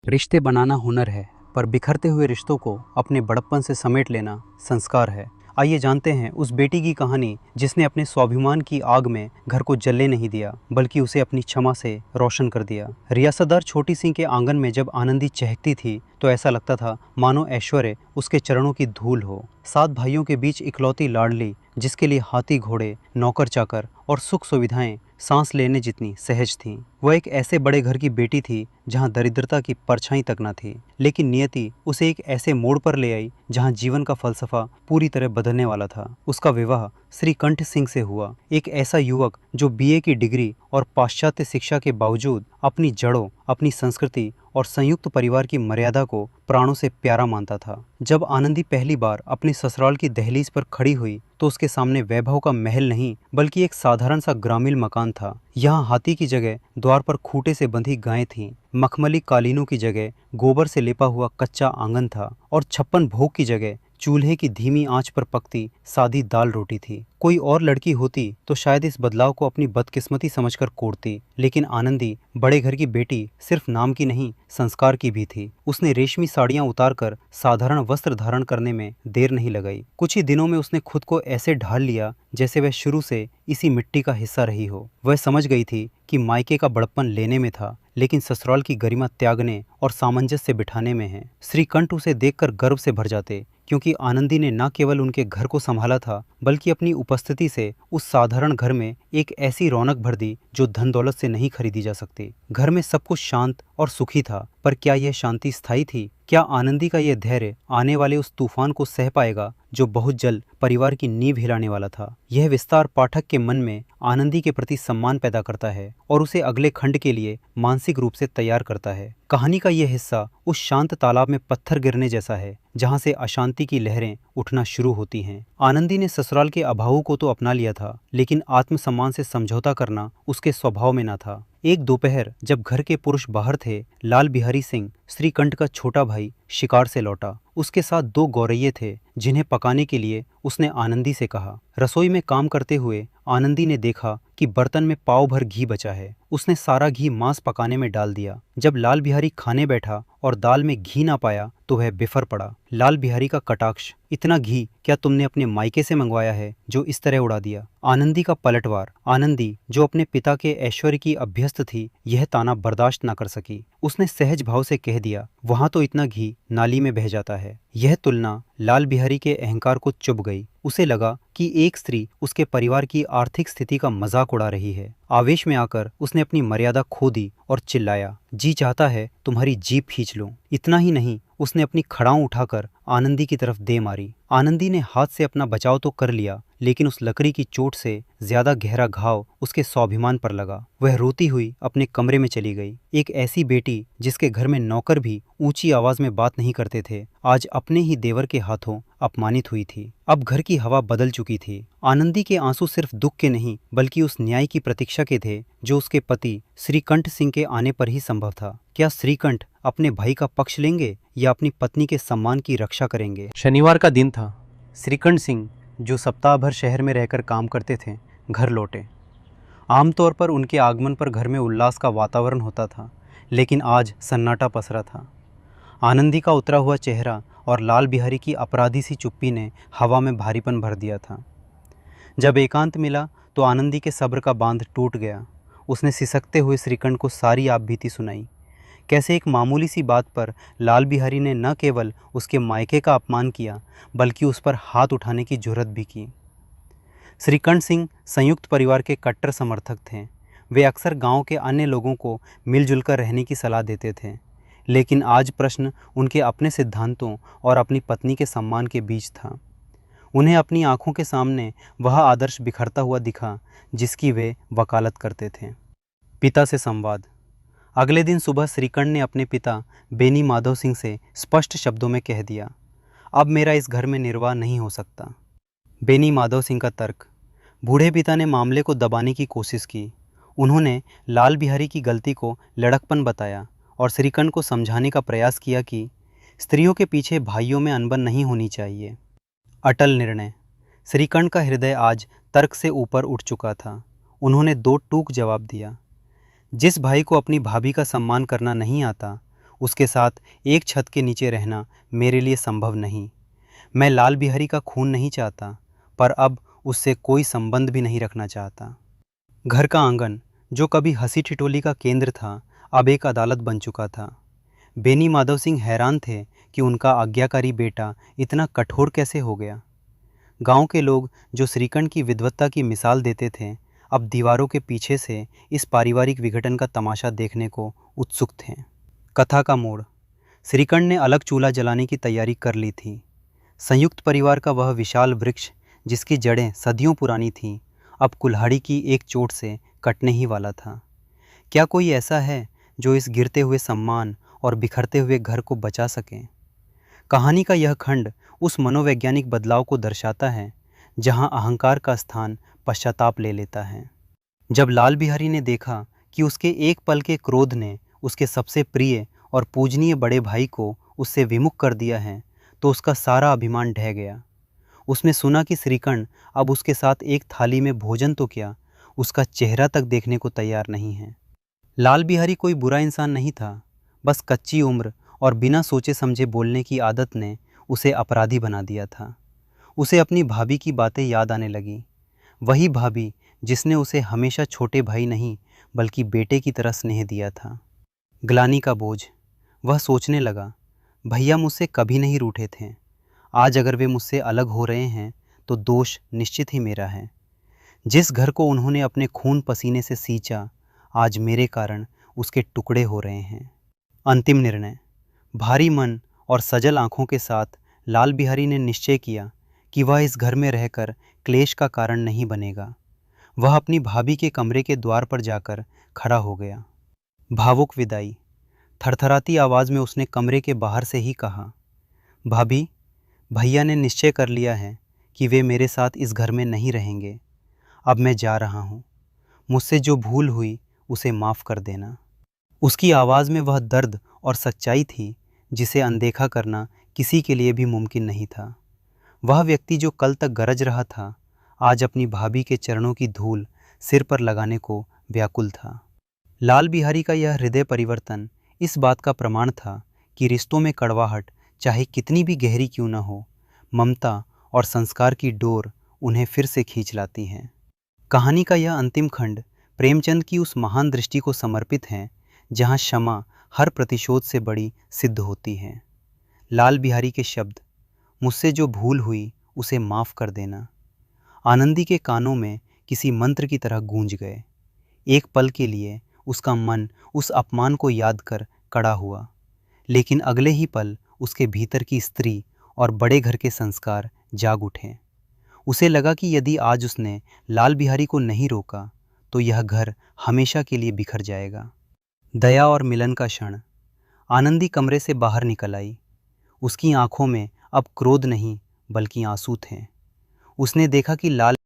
रिश्ते बनाना हुनर है, पर बिखरते हुए रिश्तों को अपने बड़प्पन से समेट लेना संस्कार है। आइए जानते हैं उस बेटी की कहानी जिसने अपने स्वाभिमान की आग में घर को जलने नहीं दिया, बल्कि उसे अपनी क्षमा से रोशन कर दिया। रियासतदार छोटी सिंह के आंगन में जब आनंदी चहकती थी तो ऐसा लगता था मानो ऐश्वर्य उसके चरणों की धूल हो। 7 भाइयों के बीच इकलौती लाडली, जिसके लिए हाथी घोड़े, नौकर चाकर और सुख सुविधाएं सांस लेने जितनी सहज थीं। वह एक ऐसे बड़े घर की बेटी थी जहां दरिद्रता की परछाई तक न थी, लेकिन नियति उसे एक ऐसे मोड़ पर ले आई जहां जीवन का फलसफा पूरी तरह बदलने वाला था। उसका विवाह श्री कंठ सिंह से हुआ, एक ऐसा युवक जो बीए की डिग्री और पाश्चात्य शिक्षा के बावजूद अपनी जड़ों, अपनी संस्कृति और संयुक्त परिवार की मर्यादा को प्राणों से प्यारा मानता था। जब आनंदी पहली बार अपने ससुराल की दहलीज पर खड़ी हुई तो उसके सामने वैभव का महल नहीं, बल्कि एक साधारण सा ग्रामीण मकान था। यहाँ हाथी की जगह द्वार पर खूंटे से बंधी गायें थीं, मखमली कालीनों की जगह गोबर से लेपा हुआ कच्चा आंगन था और 56 भोग की जगह चूल्हे की धीमी आंच पर पकती सादी दाल रोटी थी। कोई और लड़की होती तो शायद इस बदलाव को अपनी बदकिस्मती समझकर कोड़ती, लेकिन आनंदी बड़े घर की बेटी सिर्फ नाम की नहीं, संस्कार की भी थी। उसने रेशमी साड़ियां उतारकर साधारण वस्त्र धारण करने में देर नहीं लगाई। कुछ ही दिनों में उसने खुद को ऐसे ढाल लिया जैसे वह शुरू से इसी मिट्टी का हिस्सा रही हो। वह समझ गई थी कि मायके का बड़प्पन लेने में था, लेकिन ससुराल की गरिमा त्यागने और सामंजस्य बिठाने में है। श्रीकंठ उसे देखकर गर्व से भर जाते, क्योंकि आनंदी ने न केवल उनके घर को संभाला था, बल्कि अपनी उपस्थिति से उस साधारण घर में एक ऐसी रौनक भर दी जो धन दौलत से नहीं खरीदी जा सकती। घर में सब कुछ शांत और सुखी था, पर क्या यह शांति स्थायी थी? क्या आनंदी का यह धैर्य आने वाले उस तूफान को सह पाएगा जो बहुत जल्द परिवार की नींव हिलाने वाला था? यह विस्तार पाठक के मन में आनंदी के प्रति सम्मान पैदा करता है और उसे अगले खंड के लिए मानसिक रूप से तैयार करता है। कहानी का यह हिस्सा उस शांत तालाब में पत्थर गिरने जैसा है जहां से अशांति की लहरें उठना शुरू होती हैं। आनंदी ने ससुराल के अभावों को तो अपना लिया था, लेकिन आत्मसम्मान से समझौता करना उसके स्वभाव में न था। एक दोपहर जब घर के पुरुष बाहर थे, लाल बिहारी सिंह, श्रीकंठ का छोटा भाई, शिकार से लौटा। उसके साथ 2 गौरैये थे जिन्हें पकाने के लिए उसने आनंदी से कहा। रसोई में काम करते हुए आनंदी ने देखा कि बर्तन में पाव भर घी बचा है। उसने सारा घी मांस पकाने में डाल दिया। जब लाल बिहारी खाने बैठा और दाल में घी ना पाया तो वह बिफर पड़ा। लाल बिहारी का कटाक्ष, इतना घी क्या तुमने अपने मायके से मंगवाया है जो इस तरह उड़ा दिया? आनंदी का पलटवार। आनंदी जो अपने पिता के ऐश्वर्य की अभ्यस्त थी, यह ताना बर्दाश्त न कर सकी। उसने सहज भाव से कह दिया, वहां तो इतना घी नाली में बह जाता है। यह तुलना लाल बिहारी के अहंकार को चुभ गई। उसे लगा कि एक स्त्री उसके परिवार की आर्थिक स्थिति का मजाक उड़ा रही है। आवेश में आकर उसने अपनी मर्यादा खो दी और चिल्लाया, जी चाहता है तुम्हारी जीभ खींच लूं। इतना ही नहीं, उसने अपनी खड़ाऊं उठाकर आनंदी की तरफ दे मारी। आनंदी ने हाथ से अपना बचाव तो कर लिया, लेकिन उस लकड़ी की चोट से ज्यादा गहरा घाव उसके स्वाभिमान पर लगा। वह रोती हुई अपने कमरे में चली गई। एक ऐसी बेटी जिसके घर में नौकर भी ऊंची आवाज में बात नहीं करते थे, आज अपने ही देवर के हाथों अपमानित हुई थी। अब घर की हवा बदल चुकी थी। आनंदी के आंसू सिर्फ दुख के नहीं, बल्कि उस न्याय की प्रतीक्षा के थे जो उसके पति श्रीकंठ सिंह के आने पर ही संभव था। क्या श्रीकंठ अपने भाई का पक्ष लेंगे या अपनी पत्नी के सम्मान की रक्षा करेंगे? शनिवार का दिन था। श्रीकंठ सिंह, जो सप्ताह भर शहर में रहकर काम करते थे, घर लौटे। आमतौर पर उनके आगमन पर घर में उल्लास का वातावरण होता था, लेकिन आज सन्नाटा पसरा था। आनंदी का उतरा हुआ चेहरा और लाल बिहारी की अपराधी सी चुप्पी ने हवा में भारीपन भर दिया था। जब एकांत मिला तो आनंदी के सब्र का बांध टूट गया। उसने सिसकते हुए श्रीकंठ को सारी आप बीती सुनाई। कैसे एक मामूली सी बात पर लाल बिहारी ने न केवल उसके मायके का अपमान किया, बल्कि उस पर हाथ उठाने की जुर्रत भी की। श्रीकंठ सिंह संयुक्त परिवार के कट्टर समर्थक थे। वे अक्सर गांव के अन्य लोगों को मिलजुल कर रहने की सलाह देते थे, लेकिन आज प्रश्न उनके अपने सिद्धांतों और अपनी पत्नी के सम्मान के बीच था। उन्हें अपनी आंखों के सामने वह आदर्श बिखरता हुआ दिखा जिसकी वे वकालत करते थे। पिता से संवाद। अगले दिन सुबह श्रीकंठ ने अपने पिता बेनी माधव सिंह से स्पष्ट शब्दों में कह दिया, अब मेरा इस घर में निर्वाह नहीं हो सकता। बेनी माधव सिंह का तर्क। बूढ़े पिता ने मामले को दबाने की कोशिश की। उन्होंने लाल बिहारी की गलती को लड़कपन बताया और श्रीकंठ को समझाने का प्रयास किया कि स्त्रियों के पीछे भाइयों में अनबन नहीं होनी चाहिए। अटल निर्णय। श्रीकंठ का हृदय आज तर्क से ऊपर उठ चुका था। उन्होंने 2 टूक जवाब दिया। जिस भाई को अपनी भाभी का सम्मान करना नहीं आता, उसके साथ एक छत के नीचे रहना मेरे लिए संभव नहीं। मैं लाल बिहारी का खून नहीं चाहता, पर अब उससे कोई संबंध भी नहीं रखना चाहता। घर का आंगन, जो कभी हंसी ठिठोली का केंद्र था, अब एक अदालत बन चुका था। बेनी माधव सिंह हैरान थे कि उनका आज्ञाकारी बेटा इतना कठोर कैसे हो गया। गांव के लोग जो श्रीकंठ की विद्वत्ता की मिसाल देते थे, अब दीवारों के पीछे से इस पारिवारिक विघटन का तमाशा देखने को उत्सुक थे। कथा का मोड़। श्रीकंठ ने अलग चूल्हा जलाने की तैयारी कर ली थी। संयुक्त परिवार का वह विशाल वृक्ष, जिसकी जड़ें सदियों पुरानी थीं, अब कुल्हाड़ी की एक चोट से कटने ही वाला था। क्या कोई ऐसा है जो इस गिरते हुए सम्मान और बिखरते हुए घर को बचा सके? कहानी का यह खंड उस मनोवैज्ञानिक बदलाव को दर्शाता है जहां अहंकार का स्थान पश्चाताप ले लेता है। जब लाल बिहारी ने देखा कि उसके एक पल के क्रोध ने उसके सबसे प्रिय और पूजनीय बड़े भाई को उससे विमुख कर दिया है, तो उसका सारा अभिमान ढह गया। उसने सुना कि श्रीकंठ अब उसके साथ एक थाली में भोजन तो क्या, उसका चेहरा तक देखने को तैयार नहीं है। लाल बिहारी कोई बुरा इंसान नहीं था, बस कच्ची उम्र और बिना सोचे समझे बोलने की आदत ने उसे अपराधी बना दिया था। उसे अपनी भाभी की बातें याद आने लगी, वही भाभी जिसने उसे हमेशा छोटे भाई नहीं बल्कि बेटे की तरह स्नेह दिया था। ग्लानि का बोझ। वह सोचने लगा, भैया मुझसे कभी नहीं रूठे थे, आज अगर वे मुझसे अलग हो रहे हैं तो दोष निश्चित ही मेरा है। जिस घर को उन्होंने अपने खून पसीने से सींचा, आज मेरे कारण उसके टुकड़े हो रहे हैं। अंतिम निर्णय। भारी मन और सजल आंखों के साथ लाल बिहारी ने निश्चय किया कि वह इस घर में रहकर क्लेश का कारण नहीं बनेगा। वह अपनी भाभी के कमरे के द्वार पर जाकर खड़ा हो गया। भावुक विदाई। थरथराती आवाज़ में उसने कमरे के बाहर से ही कहा, भाभी, भैया ने निश्चय कर लिया है कि वे मेरे साथ इस घर में नहीं रहेंगे। अब मैं जा रहा हूँ। मुझसे जो भूल हुई उसे माफ़ कर देना। उसकी आवाज़ में वह दर्द और सच्चाई थी जिसे अनदेखा करना किसी के लिए भी मुमकिन नहीं था। वह व्यक्ति जो कल तक गरज रहा था, आज अपनी भाभी के चरणों की धूल सिर पर लगाने को व्याकुल था। लाल बिहारी का यह हृदय परिवर्तन इस बात का प्रमाण था कि रिश्तों में कड़वाहट चाहे कितनी भी गहरी क्यों न हो, ममता और संस्कार की डोर उन्हें फिर से खींच लाती है। कहानी का यह अंतिम खंड प्रेमचंद की उस महान दृष्टि को समर्पित है जहाँ क्षमा हर प्रतिशोध से बड़ी सिद्ध होती है। लाल बिहारी के शब्द, मुझसे जो भूल हुई उसे माफ़ कर देना, आनंदी के कानों में किसी मंत्र की तरह गूंज गए। एक पल के लिए उसका मन उस अपमान को याद कर कड़ा हुआ, लेकिन अगले ही पल उसके भीतर की स्त्री और बड़े घर के संस्कार जाग उठे। उसे लगा कि यदि आज उसने लाल बिहारी को नहीं रोका तो यह घर हमेशा के लिए बिखर जाएगा। दया और मिलन का क्षण। आनंदी कमरे से बाहर निकल आई। उसकी आंखों में अब क्रोध नहीं बल्कि आंसू थे। उसने देखा कि लाल